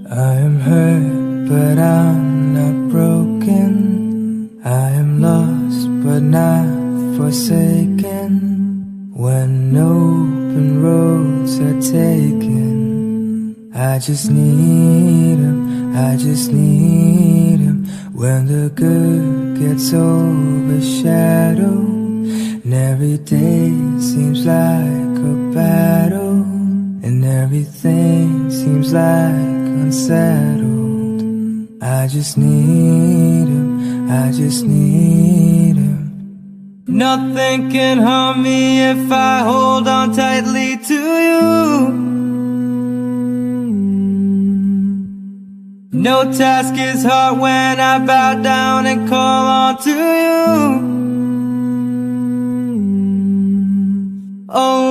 I am hurt, but I'm not broken. I am lost, but not forsaken. When open roads are taken, I just need him, I just need him. When the good gets overshadowed, and every day seems like a battle, and everything seems like unsettled. I just need him, I just need him. Nothing can harm me if I hold on tightly to you. No task is hard when I bow down and call on to you. Oh,